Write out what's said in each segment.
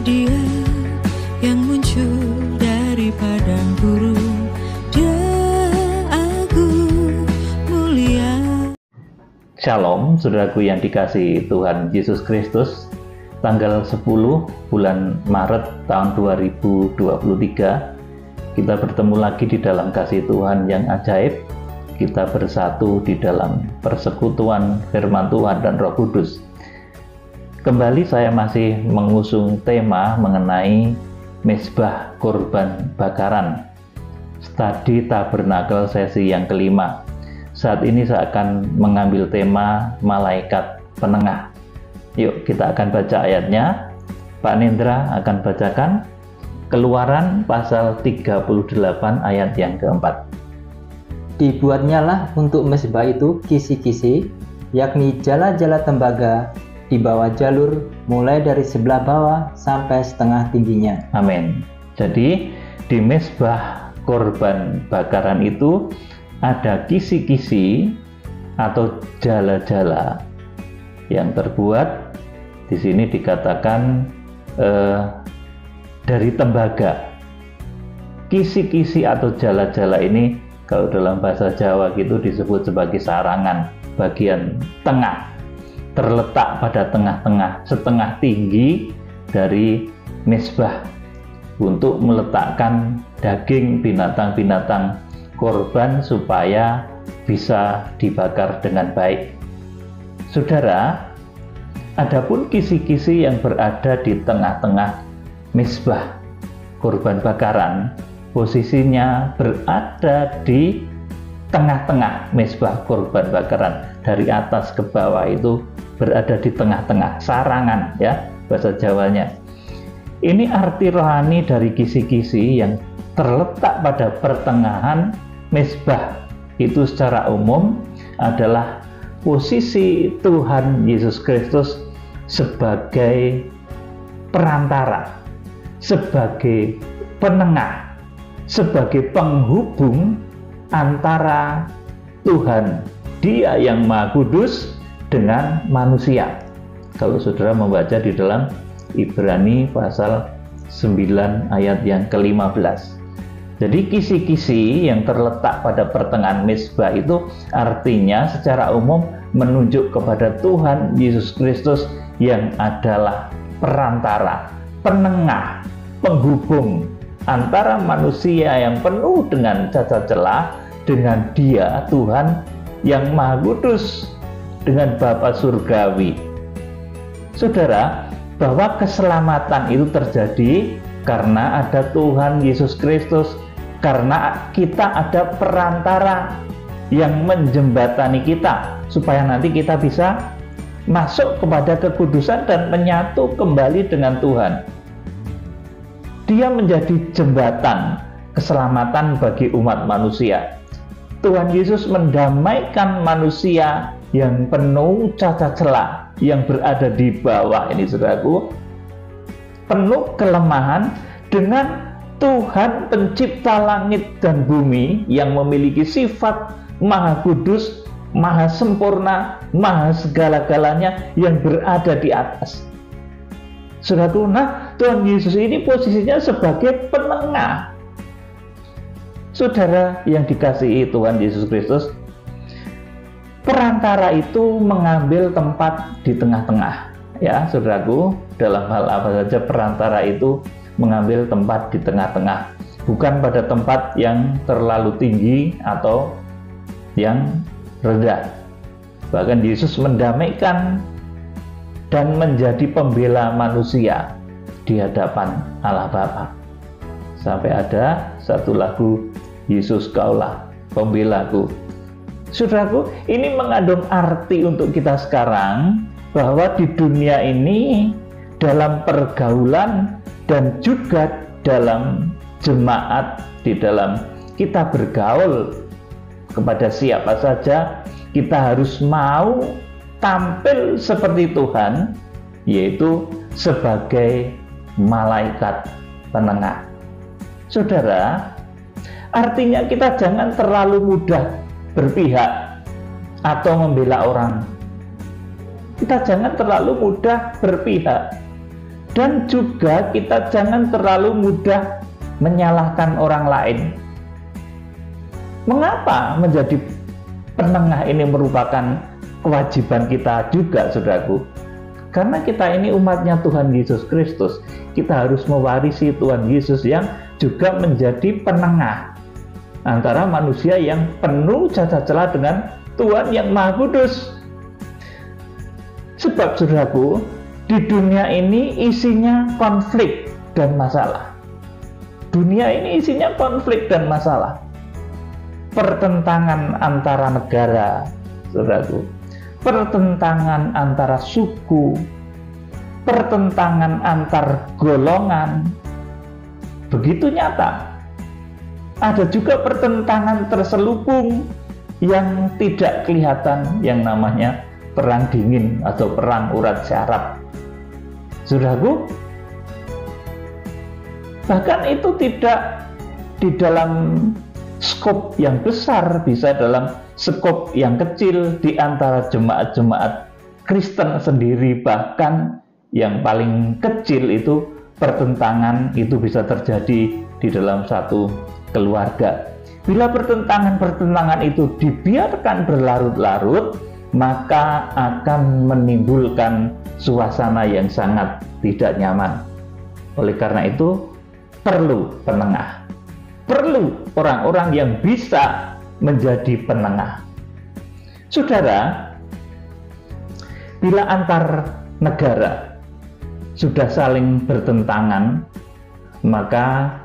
Dia yang muncul dari padang gurun, Dia agung mulia. Shalom, saudaraku yang dikasihi Tuhan Yesus Kristus. Tanggal 10 bulan Maret tahun 2023, kita bertemu lagi di dalam kasih Tuhan yang ajaib. Kita bersatu di dalam persekutuan firman Tuhan dan Roh Kudus. Kembali saya masih mengusung tema mengenai mezbah korban bakaran, studi tabernakel sesi yang kelima. Saat ini saya akan mengambil tema malaikat penengah. Yuk kita akan baca ayatnya. Pak Nendra akan bacakan Keluaran pasal 38 ayat yang keempat. Dibuatnyalah untuk mezbah itu kisi-kisi, yakni jala-jala tembaga di bawah jalur mulai dari sebelah bawah sampai setengah tingginya. Amin. Jadi di mezbah korban bakaran itu ada kisi-kisi atau jala-jala yang terbuat di sini dikatakan dari tembaga. Kisi-kisi atau jala-jala ini kalau dalam bahasa Jawa gitu disebut sebagai sarangan bagian tengah, terletak pada tengah-tengah, setengah tinggi dari mezbah untuk meletakkan daging binatang-binatang korban supaya bisa dibakar dengan baik. Saudara, adapun kisi-kisi yang berada di tengah-tengah mezbah korban bakaran, posisinya berada di tengah-tengah mezbah korban bakaran, dari atas ke bawah itu berada di tengah-tengah, sarangan ya bahasa Jawanya. Ini arti rohani dari kisi-kisi yang terletak pada pertengahan mezbah. Itu secara umum adalah posisi Tuhan Yesus Kristus sebagai perantara, sebagai penengah, sebagai penghubung antara Tuhan, Dia yang Maha Kudus, dengan manusia. Kalau saudara membaca di dalam Ibrani pasal 9 ayat yang ke-15. Jadi kisi-kisi yang terletak pada pertengahan mezbah itu artinya secara umum menunjuk kepada Tuhan Yesus Kristus yang adalah perantara, penengah, penghubung antara manusia yang penuh dengan cacat celah dengan Dia, Tuhan yang Maha Kudus, dengan Bapa Surgawi. Saudara, bahwa keselamatan itu terjadi karena ada Tuhan Yesus Kristus, karena kita ada perantara yang menjembatani kita supaya nanti kita bisa masuk kepada kekudusan dan menyatu kembali dengan Tuhan. Dia menjadi jembatan keselamatan bagi umat manusia. Tuhan Yesus mendamaikan manusia yang penuh cacat celah, yang berada di bawah ini, saudaraku, penuh kelemahan, dengan Tuhan pencipta langit dan bumi yang memiliki sifat Maha Kudus, Maha Sempurna, Maha segala-galanya yang berada di atas. Saudaraku, nah Tuhan Yesus ini posisinya sebagai penengah. Saudara yang dikasihi Tuhan Yesus Kristus, perantara itu mengambil tempat di tengah-tengah. Ya, saudaraku, dalam hal apa saja perantara itu mengambil tempat di tengah-tengah, bukan pada tempat yang terlalu tinggi atau yang rendah. Bahkan Yesus mendamaikan dan menjadi pembela manusia di hadapan Allah Bapa. Sampai ada satu lagu, Yesus Kaulah Pembelaku. Saudaraku, ini mengandung arti untuk kita sekarang, bahwa di dunia ini, dalam pergaulan dan juga dalam jemaat, di dalam kita bergaul kepada siapa saja, kita harus mau tampil seperti Tuhan, yaitu sebagai malaikat penengah. Saudara, artinya kita jangan terlalu mudah berpihak atau membela orang. Kita jangan terlalu mudah berpihak. Dan juga kita jangan terlalu mudah menyalahkan orang lain. Mengapa menjadi penengah ini merupakan kewajiban kita juga, saudaraku? Karena kita ini umatnya Tuhan Yesus Kristus. Kita harus mewarisi Tuhan Yesus yang juga menjadi penengah antara manusia yang penuh cacat celah dengan Tuhan yang Maha Kudus. Sebab, saudaraku, di dunia ini isinya konflik dan masalah. Dunia ini isinya konflik dan masalah. Pertentangan antara negara, saudaraku. Pertentangan antara suku. Pertentangan antar golongan. Begitu nyata. Ada juga pertentangan terselubung yang tidak kelihatan, yang namanya perang dingin atau perang urat syaraf. Saudaraku, bahkan itu tidak di dalam skop yang besar, bisa dalam skop yang kecil di antara jemaat-jemaat Kristen sendiri. Bahkan yang paling kecil itu pertentangan itu bisa terjadi di dalam satu keluarga. Bila pertentangan itu dibiarkan berlarut-larut, maka akan menimbulkan suasana yang sangat tidak nyaman. Oleh karena itu, perlu penengah. Perlu orang-orang yang bisa menjadi penengah. Saudara, bila antar negara sudah saling bertentangan, maka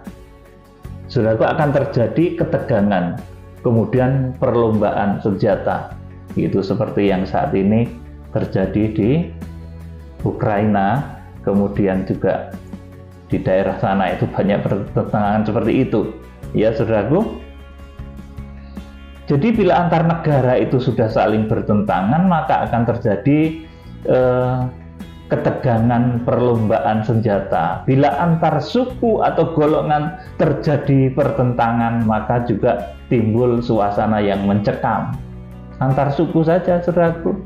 saudara akan terjadi ketegangan, kemudian perlombaan senjata. Itu seperti yang saat ini terjadi di Ukraina, kemudian juga di daerah sana itu banyak pertentangan seperti itu, ya saudaraku. Jadi bila antar negara itu sudah saling bertentangan, maka akan terjadi ketegangan, perlombaan senjata. Bila antar suku atau golongan terjadi pertentangan, maka juga timbul suasana yang mencekam. Antar suku saja, saudaraku,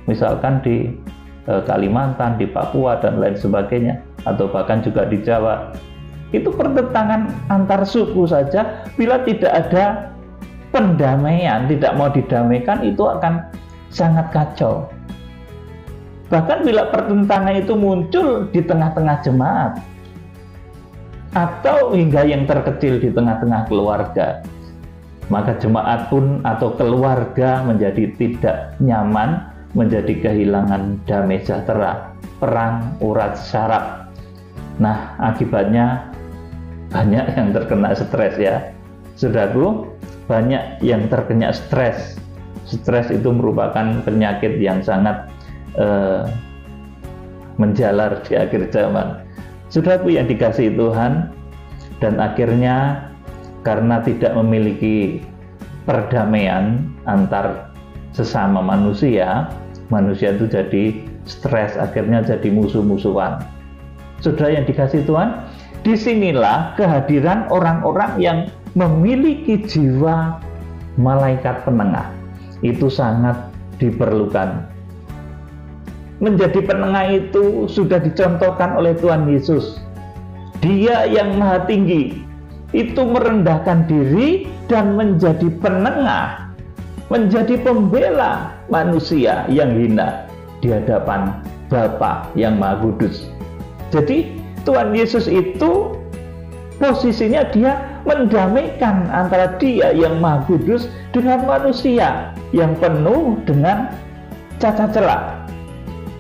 misalkan di Kalimantan, di Papua dan lain sebagainya, atau bahkan juga di Jawa, itu pertentangan antar suku saja. Bila tidak ada pendamaian, tidak mau didamaikan, itu akan sangat kacau. Bahkan bila pertentangan itu muncul di tengah-tengah jemaat, atau hingga yang terkecil di tengah-tengah keluarga, maka jemaat pun atau keluarga menjadi tidak nyaman, menjadi kehilangan damai sejahtera, perang urat syaraf. Nah, akibatnya banyak yang terkena stres, ya saudaraku, banyak yang terkena stres. Stres itu merupakan penyakit yang sangat menjalar di akhir zaman, saudaraku yang dikasihi Tuhan. Dan akhirnya karena tidak memiliki perdamaian antar sesama manusia, manusia itu jadi stres, akhirnya jadi musuh-musuhan. Saudara yang dikasihi Tuhan, disinilah kehadiran orang-orang yang memiliki jiwa malaikat penengah itu sangat diperlukan. Menjadi penengah itu sudah dicontohkan oleh Tuhan Yesus. Dia yang maha tinggi itu merendahkan diri dan menjadi penengah, menjadi pembela manusia yang hina di hadapan Bapa yang Maha Kudus. Jadi Tuhan Yesus itu posisinya dia mendamaikan antara Dia yang Maha Kudus dengan manusia yang penuh dengan cacat celah.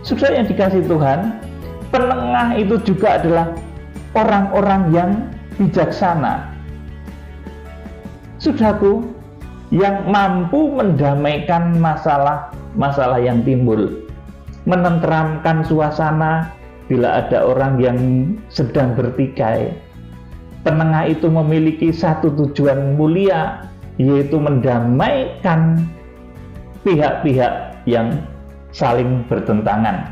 Saudara yang dikasihi Tuhan, penengah itu juga adalah orang-orang yang bijaksana. Saudaraku, yang mampu mendamaikan masalah yang timbul, menenteramkan suasana bila ada orang yang sedang bertikai. Penengah itu memiliki satu tujuan mulia, yaitu mendamaikan pihak-pihak yang saling bertentangan.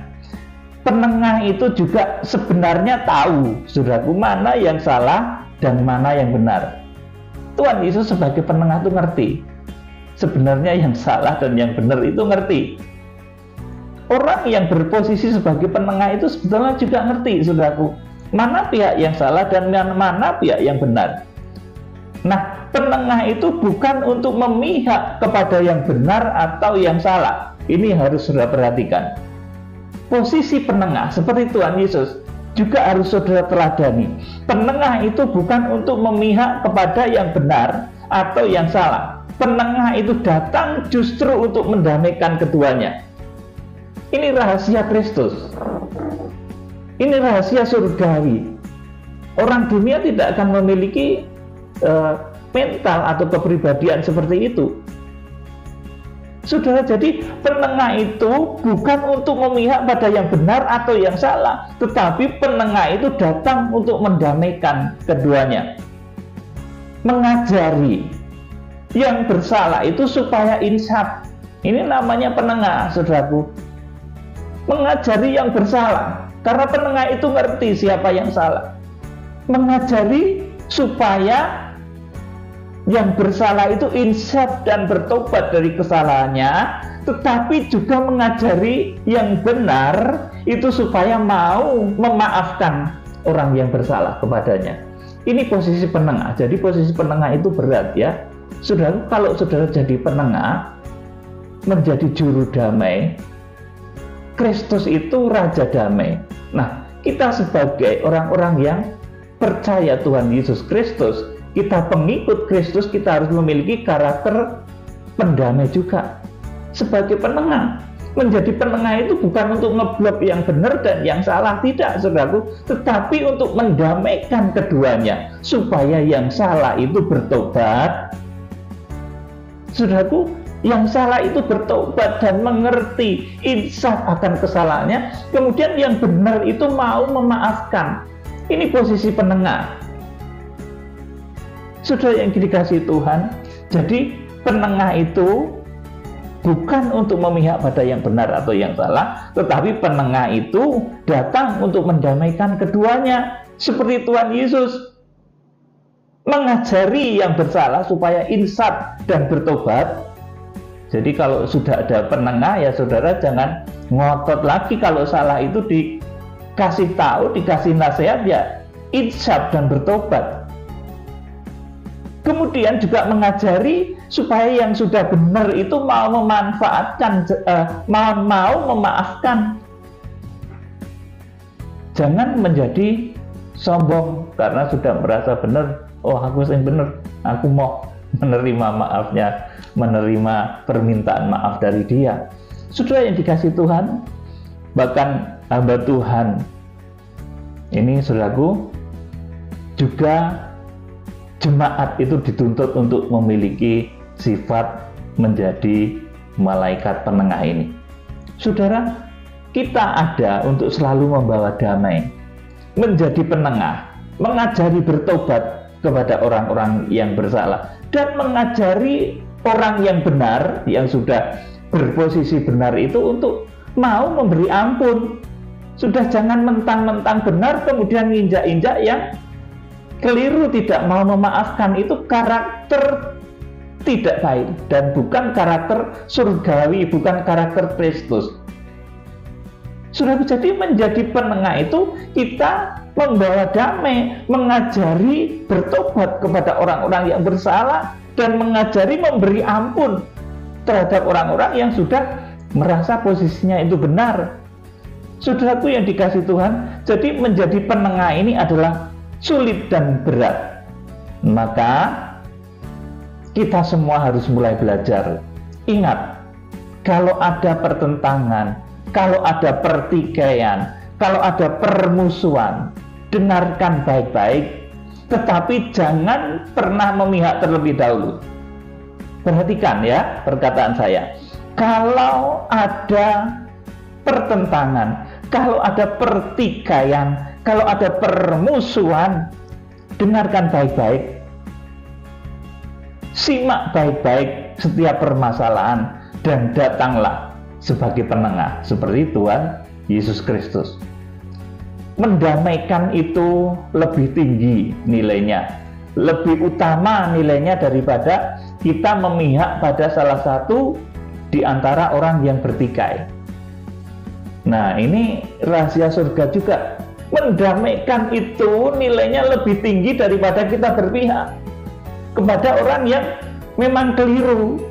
Penengah itu juga sebenarnya tahu, saudaraku, mana yang salah dan mana yang benar. Tuhan Yesus sebagai penengah itu ngerti sebenarnya yang salah dan yang benar itu ngerti. orang yang berposisi sebagai penengah itu sebetulnya juga ngerti, saudaraku, mana pihak yang salah dan mana pihak yang benar. Nah, penengah itu bukan untuk memihak kepada yang benar atau yang salah. Ini harus saudara perhatikan. Posisi penengah seperti Tuhan Yesus juga harus saudara teladani. Penengah itu bukan untuk memihak kepada yang benar atau yang salah. Penengah itu datang justru untuk mendamaikan keduanya. Ini rahasia Kristus. Ini rahasia surgawi. Orang dunia tidak akan memiliki mental atau kepribadian seperti itu. Saudara, jadi penengah itu bukan untuk memihak pada yang benar atau yang salah, tetapi penengah itu datang untuk mendamaikan keduanya. Mengajari yang bersalah itu supaya insaf. Ini namanya penengah, saudaraku. Mengajari yang bersalah, karena penengah itu ngerti siapa yang salah. Mengajari supaya yang bersalah itu insaf dan bertobat dari kesalahannya, tetapi juga mengajari yang benar itu supaya mau memaafkan orang yang bersalah kepadanya. Ini posisi penengah. Jadi posisi penengah itu berat ya. Saudara, kalau saudara jadi penengah, menjadi juru damai, Kristus itu Raja Damai. Nah, kita sebagai orang-orang yang percaya Tuhan Yesus Kristus, kita pengikut Kristus, kita harus memiliki karakter pendamai juga. Sebagai penengah, menjadi penengah itu bukan untuk ngeblok yang benar dan yang salah, tidak, saudaraku, tetapi untuk mendamaikan keduanya, supaya yang salah itu bertobat. Saudaraku, yang salah itu bertobat dan mengerti, insaf akan kesalahannya, kemudian yang benar itu mau memaafkan. Ini posisi penengah. Saudara yang dikasihi Tuhan, jadi penengah itu bukan untuk memihak pada yang benar atau yang salah, tetapi penengah itu datang untuk mendamaikan keduanya, seperti Tuhan Yesus mengajari yang bersalah supaya insaf dan bertobat. Jadi kalau sudah ada penengah, ya saudara jangan ngotot lagi. Kalau salah itu dikasih tahu, dikasih nasihat, ya insaf dan bertobat. Kemudian juga mengajari supaya yang sudah benar itu mau memanfaatkan, mau memaafkan. Jangan menjadi sombong karena sudah merasa benar. Oh, aku yang benar, aku mau menerima maafnya, menerima permintaan maaf dari dia. Saudara yang dikasihi Tuhan, bahkan hamba Tuhan ini, saudaraku, juga jemaat itu dituntut untuk memiliki sifat menjadi malaikat penengah ini. Saudara, kita ada untuk selalu membawa damai, menjadi penengah, mengajari bertobat kepada orang-orang yang bersalah, dan mengajari orang yang benar, yang sudah berposisi benar itu untuk mau memberi ampun. Sudah jangan mentang-mentang benar kemudian injak-injak yang keliru, tidak mau memaafkan. Itu karakter tidak baik dan bukan karakter surgawi, bukan karakter Kristus. Sudah jadi menjadi penengah itu kita membawa damai, mengajari bertobat kepada orang-orang yang bersalah, dan mengajari memberi ampun terhadap orang-orang yang sudah merasa posisinya itu benar. Saudaraku yang dikasihi Tuhan, jadi menjadi penengah ini adalah sulit dan berat. Maka kita semua harus mulai belajar. Ingat, kalau ada pertentangan, kalau ada pertikaian, kalau ada permusuhan, dengarkan baik-baik, tetapi jangan pernah memihak terlebih dahulu. Perhatikan ya perkataan saya. Kalau ada pertentangan, kalau ada pertikaian, kalau ada permusuhan, dengarkan baik-baik, simak baik-baik setiap permasalahan, dan datanglah sebagai penengah seperti Tuhan Yesus Kristus. Mendamaikan itu lebih tinggi nilainya, lebih utama nilainya daripada kita memihak pada salah satu di antara orang yang bertikai. Nah, ini rahasia surga juga. Mendamaikan itu nilainya lebih tinggi daripada kita berpihak kepada orang yang memang keliru.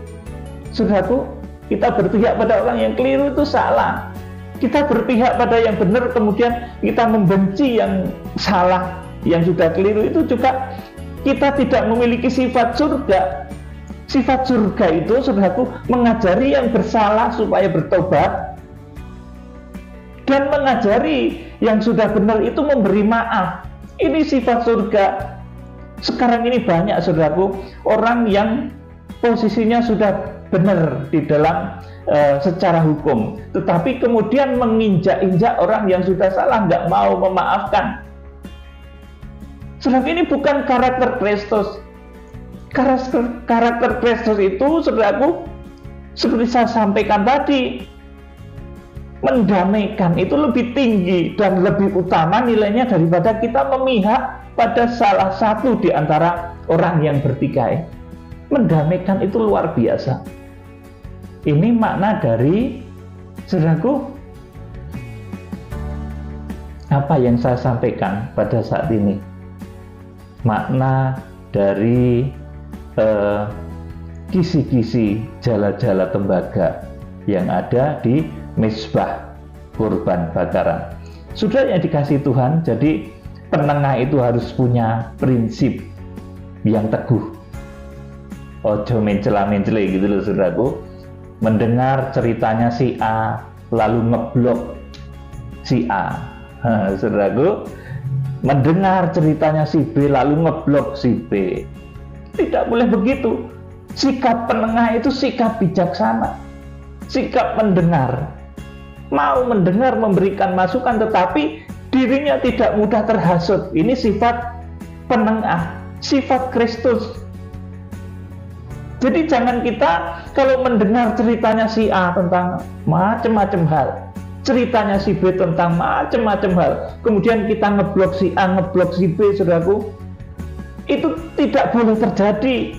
Saudaraku, kita berpihak pada orang yang keliru itu salah. Kita berpihak pada yang benar, kemudian kita membenci yang salah, yang sudah keliru, itu juga kita tidak memiliki sifat surga. Sifat surga itu, saudaraku, mengajari yang bersalah supaya bertobat, dan mengajari yang sudah benar itu memberi maaf. Ini sifat surga. Sekarang ini banyak, saudaraku, orang yang posisinya sudah benar di dalam secara hukum, tetapi kemudian menginjak-injak orang yang sudah salah, nggak mau memaafkan. Saudara, ini bukan karakter Kristus. Karakter Kristus itu, saudaraku, seperti saya sampaikan tadi, mendamaikan itu lebih tinggi dan lebih utama nilainya daripada kita memihak pada salah satu di antara orang yang bertikai. Mendamaikan itu luar biasa. Ini makna dari, saudaraku, apa yang saya sampaikan pada saat ini. Makna dari kisi-kisi jala-jala tembaga yang ada di mezbah kurban bakaran. Sudah yang dikasih Tuhan, jadi penengah itu harus punya prinsip yang teguh. Ojo mencela-mencele gitu loh, saudaraku. Mendengar ceritanya si A lalu ngeblok si A. Saudaraku, mendengar ceritanya si B lalu ngeblok si B. Tidak boleh begitu. Sikap penengah itu sikap bijaksana, sikap mendengar, mau mendengar, memberikan masukan, tetapi dirinya tidak mudah terhasut. Ini sifat penengah, sifat Kristus. Jadi jangan kita kalau mendengar ceritanya si A tentang macam-macam hal, ceritanya si B tentang macam-macam hal, kemudian kita ngeblok si A, ngeblok si B, saudaraku, itu tidak boleh terjadi.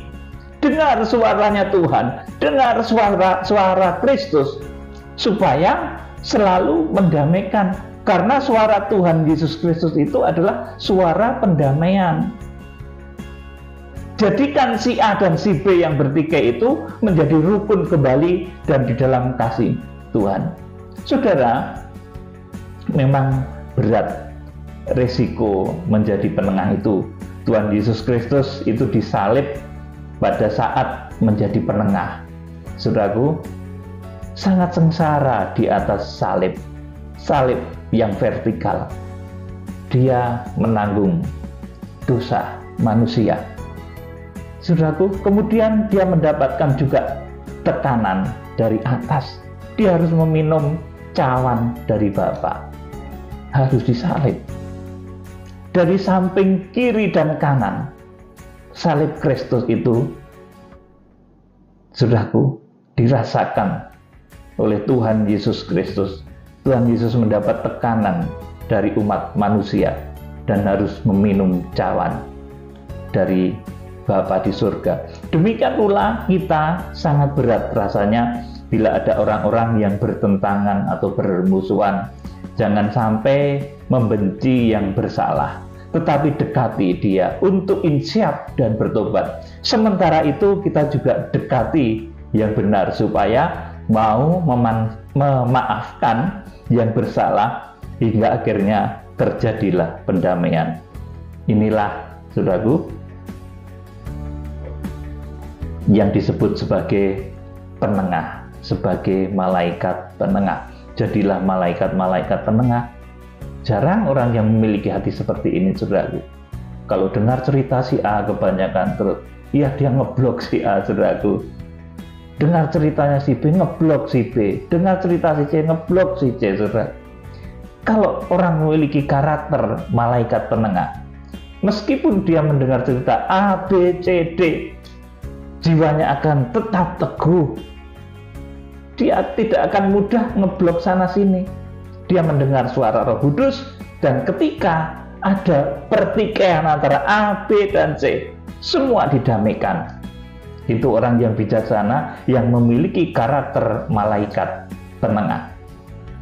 Dengar suaranya Tuhan, dengar suara Kristus, supaya selalu mendamaikan. Karena suara Tuhan Yesus Kristus itu adalah suara pendamaian. Jadikan si A dan si B yang bertikai itu menjadi rukun kembali dan di dalam kasih Tuhan. Saudara, memang berat resiko menjadi penengah itu. Tuhan Yesus Kristus itu disalib pada saat menjadi penengah. Saudaraku, sangat sengsara di atas salib yang vertikal. Dia menanggung dosa manusia. Saudaraku, kemudian dia mendapatkan juga tekanan dari atas. Dia harus meminum cawan dari Bapa. Harus disalib. Dari samping kiri dan kanan, salib Kristus itu, saudaraku, dirasakan oleh Tuhan Yesus Kristus. Tuhan Yesus mendapat tekanan dari umat manusia dan harus meminum cawan dari Bapa di surga. Demikian pula kita sangat berat rasanya bila ada orang-orang yang bertentangan atau bermusuhan. Jangan sampai membenci yang bersalah, tetapi dekati dia untuk insyaf dan bertobat. Sementara itu kita juga dekati yang benar supaya mau memaafkan yang bersalah hingga akhirnya terjadilah pendamaian. Inilah, saudaraku, yang disebut sebagai penengah, sebagai malaikat penengah. Jadilah malaikat-malaikat penengah. Jarang orang yang memiliki hati seperti ini, saudaraku. Kalau dengar cerita si A kebanyakan terus, ya dia ngeblok si A, saudaraku. Dengar ceritanya si B, ngeblok si B. Dengar cerita si C, ngeblok si C, saudara. Kalau orang memiliki karakter malaikat penengah, meskipun dia mendengar cerita A, B, C, D, jiwanya akan tetap teguh. Dia tidak akan mudah ngeblok sana sini. Dia mendengar suara Roh Kudus, dan ketika ada pertikaian antara A, B, dan C, semua didamaikan. Itu orang yang bijaksana yang memiliki karakter malaikat penengah.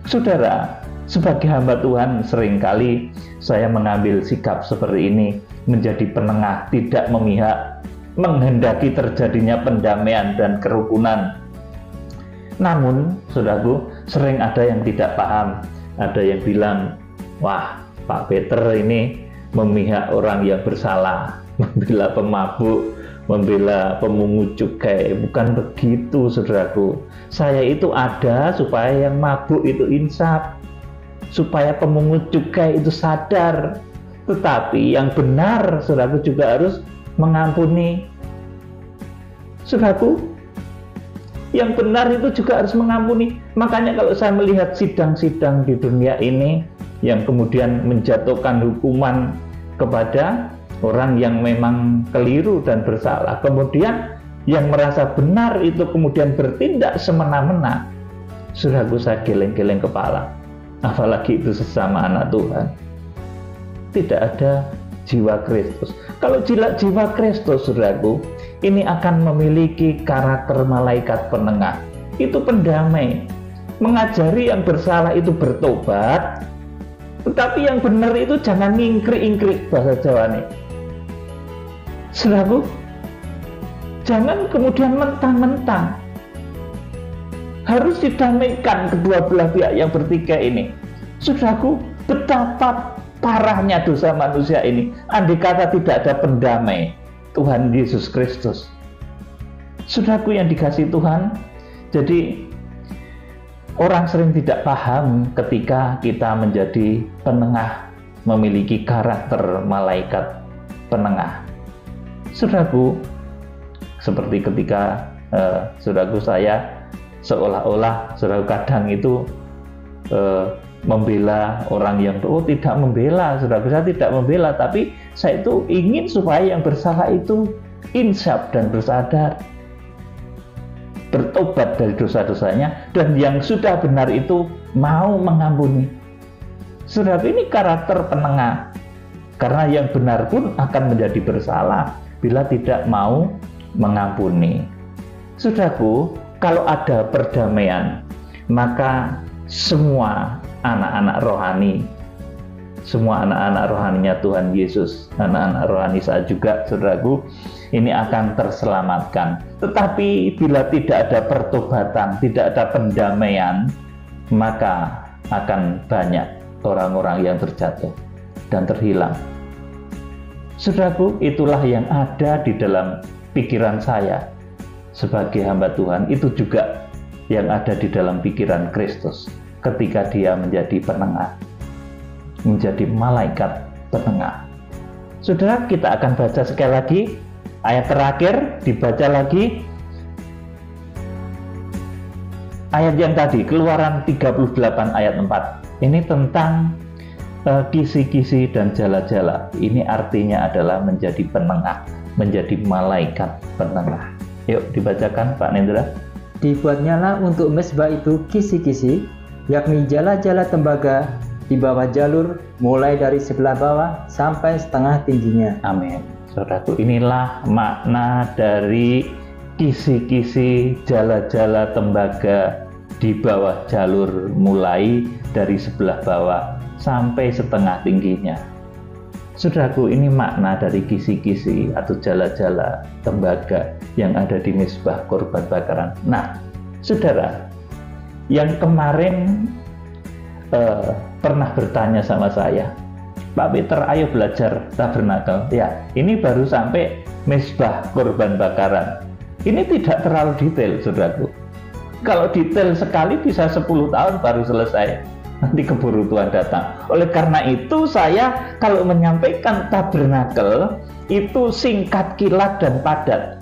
Saudara, sebagai hamba Tuhan seringkali saya mengambil sikap seperti ini, menjadi penengah, tidak memihak, menghendaki terjadinya pendamaian dan kerukunan. Namun, saudaraku, sering ada yang tidak paham. Ada yang bilang, wah, Pak Peter ini memihak orang yang bersalah, membela pemabuk, membela pemungut cukai. Bukan begitu, saudaraku. Saya itu ada supaya yang mabuk itu insaf, supaya pemungut cukai itu sadar. Tetapi yang benar, saudaraku, juga harus mengampuni. Saudaraku, yang benar itu juga harus mengampuni. Makanya kalau saya melihat sidang-sidang di dunia ini yang kemudian menjatuhkan hukuman kepada orang yang memang keliru dan bersalah, kemudian yang merasa benar itu kemudian bertindak semena-mena, saudaraku, saya geleng-geleng kepala. Apalagi itu sesama anak Tuhan. Tidak ada jiwa Kristus. Kalau jiwa Kristus, saudaraku, ini akan memiliki karakter malaikat penengah. Itu pendamai, mengajari yang bersalah itu bertobat, tetapi yang benar itu jangan ngingkrik-ingkrik, bahasa Jawa nih. Saudaraku, jangan kemudian mentang-mentang. Harus didamaikan kedua belah pihak yang bertikai ini. Saudaraku, betapa parahnya dosa manusia ini. Andai kata tidak ada pendamai, Tuhan Yesus Kristus. Saudaraku yang dikasihi Tuhan, jadi orang sering tidak paham ketika kita menjadi penengah, memiliki karakter malaikat penengah. Saudaraku, seperti ketika saudaraku saya seolah-olah saudaraku kadang itu membela orang yang tidak membela, saudaraku, saya tidak membela, tapi saya itu ingin supaya yang bersalah itu insaf dan bersadar, bertobat dari dosa-dosanya, dan yang sudah benar itu mau mengampuni. Saudaraku, ini karakter penengah, karena yang benar pun akan menjadi bersalah bila tidak mau mengampuni. Saudaraku, kalau ada perdamaian, maka semua anak-anak rohani, semua anak-anak rohaninya Tuhan Yesus, anak-anak rohani saya juga, saudaraku, ini akan terselamatkan. Tetapi bila tidak ada pertobatan, tidak ada pendamaian, maka akan banyak orang-orang yang terjatuh dan terhilang. Saudaraku, itulah yang ada di dalam pikiran saya sebagai hamba Tuhan, itu juga yang ada di dalam pikiran Kristus ketika dia menjadi penengah, menjadi malaikat penengah. Saudara, kita akan baca sekali lagi ayat terakhir, dibaca lagi ayat yang tadi, Keluaran 38 ayat 4. Ini tentang kisi-kisi dan jala-jala. Ini artinya adalah menjadi penengah, menjadi malaikat penengah. Yuk dibacakan Pak Nendra. Dibuatnyalah untuk mezbah itu kisi-kisi, yakni jala-jala tembaga di bawah jalur, mulai dari sebelah bawah sampai setengah tingginya. Amin. Saudaraku, inilah makna dari kisi-kisi jala-jala tembaga di bawah jalur, mulai dari sebelah bawah sampai setengah tingginya. Saudaraku, ini makna dari kisi-kisi atau jala-jala tembaga yang ada di mezbah korban bakaran. Nah, saudara, yang kemarin pernah bertanya sama saya, Pak Peter, ayo belajar tabernakel. Ya, ini baru sampai mezbah korban bakaran. Ini tidak terlalu detail, saudaraku. Kalau detail sekali bisa 10 tahun baru selesai. Nanti keburu Tuhan datang. Oleh karena itu saya kalau menyampaikan tabernakel itu singkat, kilat, dan padat.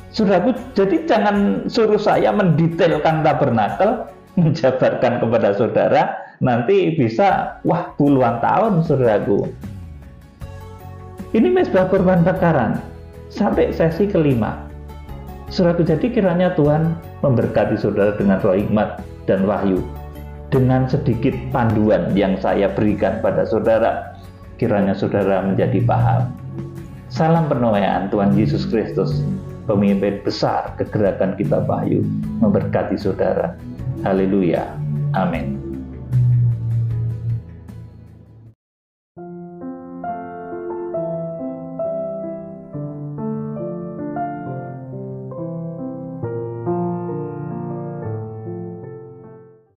Saudaraku, jadi jangan suruh saya mendetailkan tabernakel, menjabarkan kepada saudara, nanti bisa puluhan tahun, saudaraku. Ini mezbah korban bakaran sampai sesi kelima. Saudaraku, jadi kiranya Tuhan memberkati saudara dengan roh hikmat dan wahyu. Dengan sedikit panduan yang saya berikan pada saudara, kiranya saudara menjadi paham. Salam penuaian Tuhan Yesus Kristus, pemimpin besar kegerakan Kitab Wahyu, memberkati saudara. Haleluya. Amin.